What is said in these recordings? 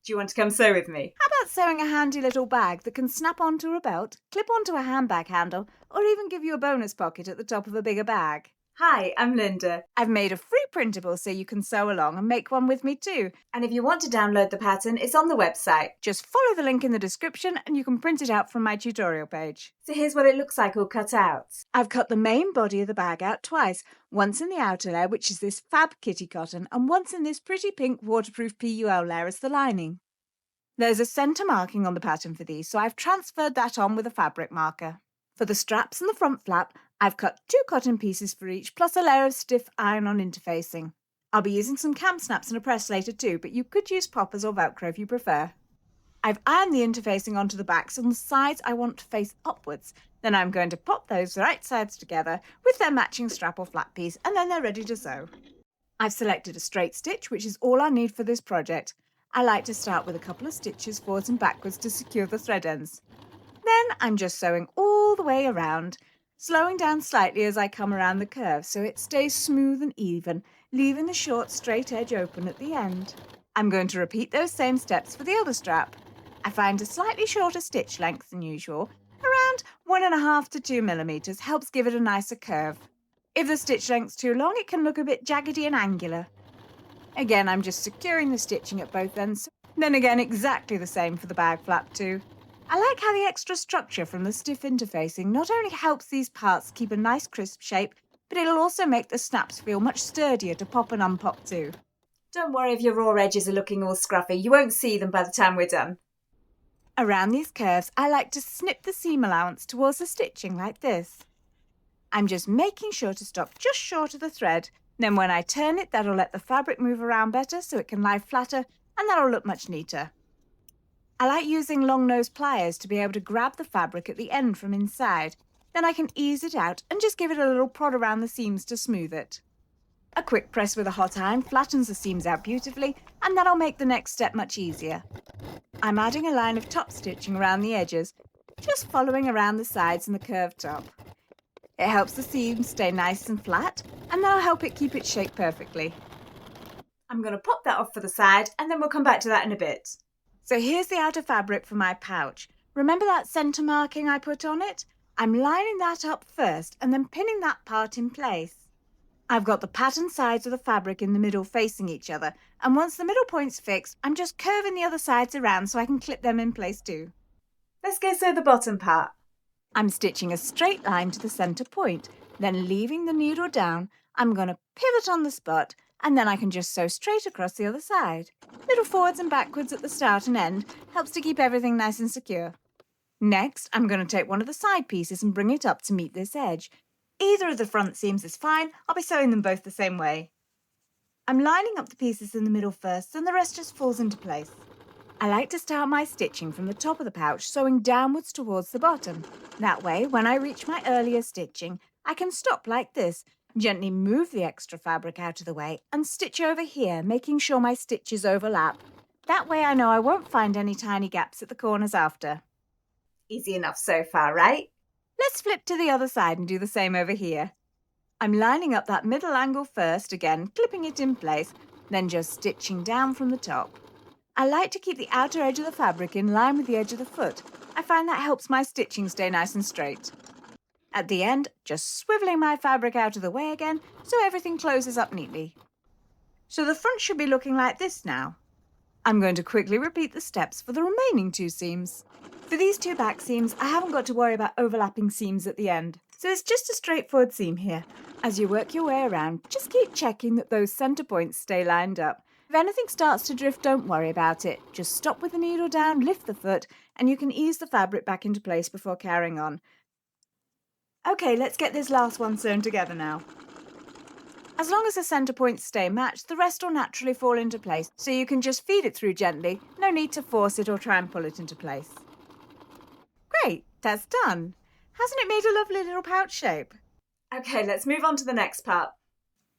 Do you want to come sew with me? How about sewing a handy little bag that can snap onto a belt, clip onto a handbag handle, or even give you a bonus pocket at the top of a bigger bag? Hi, I'm Linda. I've made a free printable so you can sew along and make one with me too. And if you want to download the pattern, it's on the website. Just follow the link in the description and you can print it out from my tutorial page. So here's what it looks like all cut out. I've cut the main body of the bag out twice, once in the outer layer, which is this fab kitty cotton, and once in this pretty pink waterproof PUL layer as the lining. There's a centre marking on the pattern for these, so I've transferred that on with a fabric marker. For the straps and the front flap, I've cut 2 cotton pieces for each, plus a layer of stiff iron-on interfacing. I'll be using some cam snaps and a press later too, but you could use poppers or Velcro if you prefer. I've ironed the interfacing onto the back, so on the sides I want to face upwards. Then I'm going to pop those right sides together with their matching strap or flat piece, and then they're ready to sew. I've selected a straight stitch, which is all I need for this project. I like to start with a couple of stitches forwards and backwards to secure the thread ends. Then I'm just sewing all the way around, slowing down slightly as I come around the curve so it stays smooth and even, leaving the short straight edge open at the end. I'm going to repeat those same steps for the other strap. I find a slightly shorter stitch length than usual, around 1.5 to 2 millimeters, helps give it a nicer curve. If the stitch length's too long, it can look a bit jaggedy and angular. Again, I'm just securing the stitching at both ends, then again exactly the same for the bag flap too. I like how the extra structure from the stiff interfacing not only helps these parts keep a nice crisp shape, but it'll also make the snaps feel much sturdier to pop and unpop too. Don't worry if your raw edges are looking all scruffy, you won't see them by the time we're done. Around these curves, I like to snip the seam allowance towards the stitching like this. I'm just making sure to stop just short of the thread. Then when I turn it, that'll let the fabric move around better so it can lie flatter, and that'll look much neater. I like using long nose pliers to be able to grab the fabric at the end from inside. Then I can ease it out and just give it a little prod around the seams to smooth it. A quick press with a hot iron flattens the seams out beautifully, and that'll make the next step much easier. I'm adding a line of top stitching around the edges, just following around the sides and the curved top. It helps the seam stay nice and flat, and that'll help it keep its shape perfectly. I'm going to pop that off for the side, and then we'll come back to that in a bit. So here's the outer fabric for my pouch. Remember that centre marking I put on it? I'm lining that up first and then pinning that part in place. I've got the pattern sides of the fabric in the middle facing each other, and once the middle point's fixed, I'm just curving the other sides around so I can clip them in place too. Let's go sew the bottom part. I'm stitching a straight line to the centre point, then leaving the needle down, I'm going to pivot on the spot, and then I can just sew straight across the other side. Little forwards and backwards at the start and end helps to keep everything nice and secure. Next, I'm going to take one of the side pieces and bring it up to meet this edge. Either of the front seams is fine, I'll be sewing them both the same way. I'm lining up the pieces in the middle first, and the rest just falls into place. I like to start my stitching from the top of the pouch, sewing downwards towards the bottom. That way, when I reach my earlier stitching, I can stop like this, gently move the extra fabric out of the way, and stitch over here, making sure my stitches overlap. That way I know I won't find any tiny gaps at the corners after. Easy enough so far, right? Let's flip to the other side and do the same over here. I'm lining up that middle angle first, again, clipping it in place, then just stitching down from the top. I like to keep the outer edge of the fabric in line with the edge of the foot. I find that helps my stitching stay nice and straight. At the end, just swiveling my fabric out of the way again so everything closes up neatly. So the front should be looking like this now. I'm going to quickly repeat the steps for the remaining 2 seams. For these 2 back seams, I haven't got to worry about overlapping seams at the end, so it's just a straightforward seam here. As you work your way around, just keep checking that those centre points stay lined up. If anything starts to drift, don't worry about it. Just stop with the needle down, lift the foot, and you can ease the fabric back into place before carrying on. Okay, let's get this last one sewn together now. As long as the centre points stay matched, the rest will naturally fall into place, so you can just feed it through gently. No need to force it or try and pull it into place. Great, that's done. Hasn't it made a lovely little pouch shape? Okay, let's move on to the next part.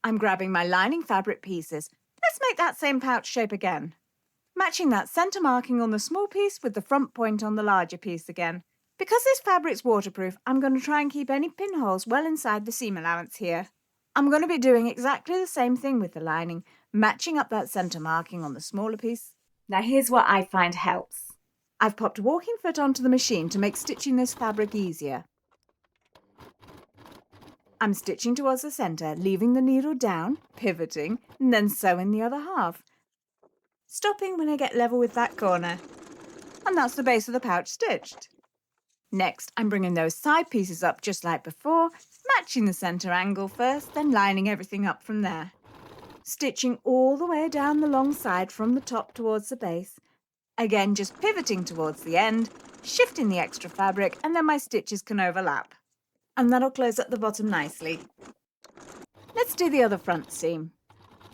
I'm grabbing my lining fabric pieces. Let's make that same pouch shape again. Matching that centre marking on the small piece with the front point on the larger piece again. Because this fabric's waterproof, I'm going to try and keep any pinholes well inside the seam allowance here. I'm going to be doing exactly the same thing with the lining, matching up that centre marking on the smaller piece. Now here's what I find helps. I've popped Walking Foot onto the machine to make stitching this fabric easier. I'm stitching towards the centre, leaving the needle down, pivoting, and then sewing the other half. Stopping when I get level with that corner. And that's the base of the pouch stitched. Next, I'm bringing those side pieces up just like before, matching the centre angle first, then lining everything up from there. Stitching all the way down the long side from the top towards the base. Again, just pivoting towards the end, shifting the extra fabric, and then my stitches can overlap. And that'll close up the bottom nicely. Let's do the other front seam.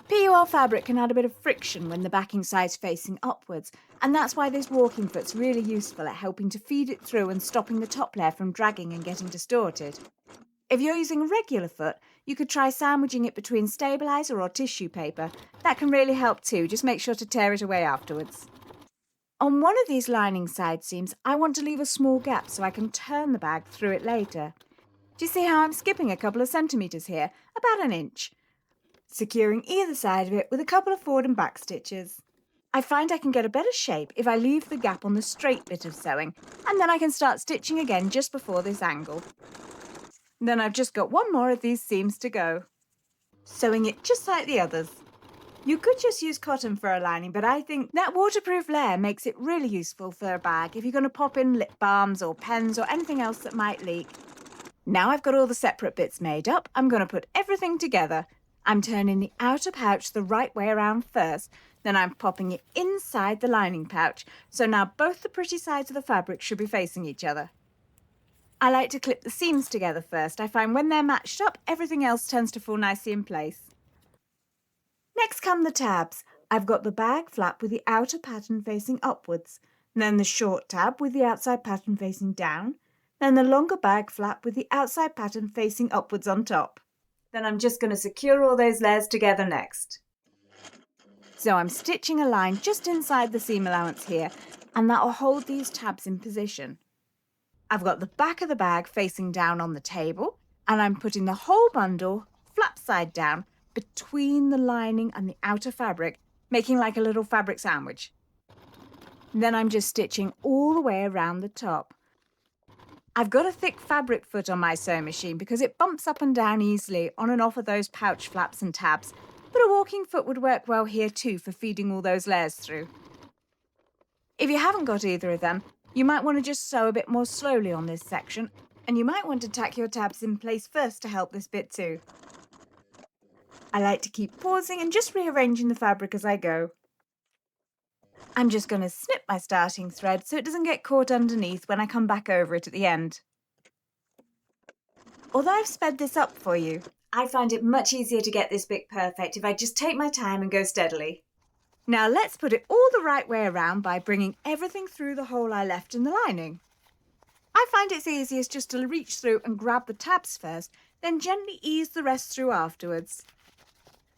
PUL fabric can add a bit of friction when the backing side's facing upwards, and that's why this Walking Foot's really useful at helping to feed it through and stopping the top layer from dragging and getting distorted. If you're using a regular foot, you could try sandwiching it between stabiliser or tissue paper. That can really help too, just make sure to tear it away afterwards. On one of these lining side seams, I want to leave a small gap so I can turn the bag through it later. Do you see how I'm skipping a couple of centimetres here? About an inch. Securing either side of it with a couple of forward and back stitches. I find I can get a better shape if I leave the gap on the straight bit of sewing, and then I can start stitching again just before this angle. Then I've just got one more of these seams to go. Sewing it just like the others. You could just use cotton for a lining, but I think that waterproof layer makes it really useful for a bag if you're going to pop in lip balms or pens or anything else that might leak. Now I've got all the separate bits made up, I'm going to put everything together. I'm turning the outer pouch the right way around first, then I'm popping it inside the lining pouch, so now both the pretty sides of the fabric should be facing each other. I like to clip the seams together first. I find when they're matched up, everything else tends to fall nicely in place. Next come the tabs. I've got the bag flap with the outer pattern facing upwards, then the short tab with the outside pattern facing down, then the longer bag flap with the outside pattern facing upwards on top. Then I'm just going to secure all those layers together next. So I'm stitching a line just inside the seam allowance here, and that will hold these tabs in position. I've got the back of the bag facing down on the table, and I'm putting the whole bundle, flap side down, between the lining and the outer fabric, making like a little fabric sandwich. Then I'm just stitching all the way around the top. I've got a thick fabric foot on my sewing machine because it bumps up and down easily on and off of those pouch flaps and tabs, but a Walking Foot would work well here too for feeding all those layers through. If you haven't got either of them, you might want to just sew a bit more slowly on this section, and you might want to tack your tabs in place first to help this bit too. I like to keep pausing and just rearranging the fabric as I go. I'm just going to snip my starting thread so it doesn't get caught underneath when I come back over it at the end. Although I've sped this up for you, I find it much easier to get this bit perfect if I just take my time and go steadily. Now let's put it all the right way around by bringing everything through the hole I left in the lining. I find it's easiest just to reach through and grab the tabs first, then gently ease the rest through afterwards.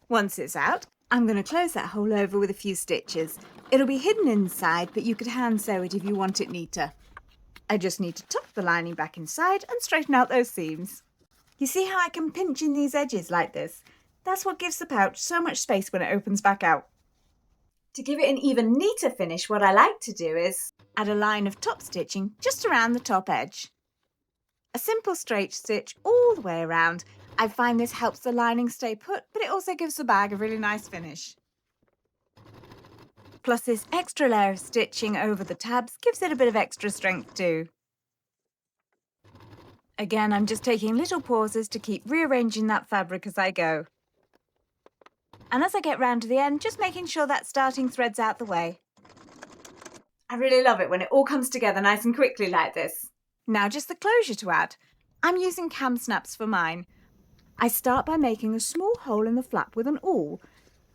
Once it's out, I'm going to close that hole over with a few stitches. It'll be hidden inside, but you could hand sew it if you want it neater. I just need to tuck the lining back inside and straighten out those seams. You see how I can pinch in these edges like this? That's what gives the pouch so much space when it opens back out. To give it an even neater finish, what I like to do is add a line of top stitching just around the top edge. A simple straight stitch all the way around. I find this helps the lining stay put, but it also gives the bag a really nice finish. Plus this extra layer of stitching over the tabs gives it a bit of extra strength too. Again, I'm just taking little pauses to keep rearranging that fabric as I go. And as I get round to the end, just making sure that starting thread's out the way. I really love it when it all comes together nice and quickly like this. Now just the closure to add. I'm using cam snaps for mine. I start by making a small hole in the flap with an awl.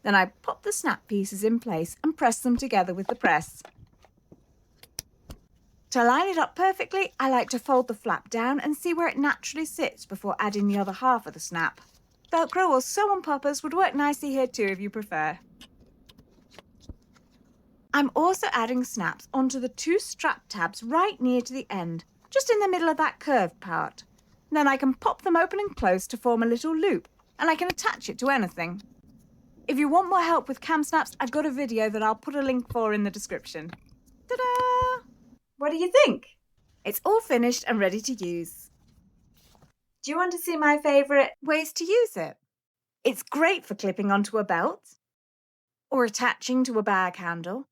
Then I pop the snap pieces in place and press them together with the press. To line it up perfectly, I like to fold the flap down and see where it naturally sits before adding the other half of the snap. Velcro or sew-on poppers would work nicely here too if you prefer. I'm also adding snaps onto the two strap tabs right near to the end, just in the middle of that curved part. Then I can pop them open and close to form a little loop, and I can attach it to anything. If you want more help with cam snaps, I've got a video that I'll put a link for in the description. Ta-da! What do you think? It's all finished and ready to use. Do you want to see my favourite ways to use it? It's great for clipping onto a belt, or attaching to a bag handle,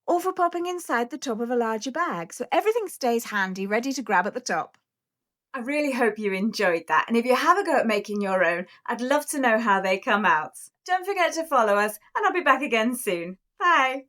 or for popping inside the top of a larger bag so everything stays handy, ready to grab at the top. I really hope you enjoyed that, and if you have a go at making your own, I'd love to know how they come out. Don't forget to follow us, and I'll be back again soon. Bye!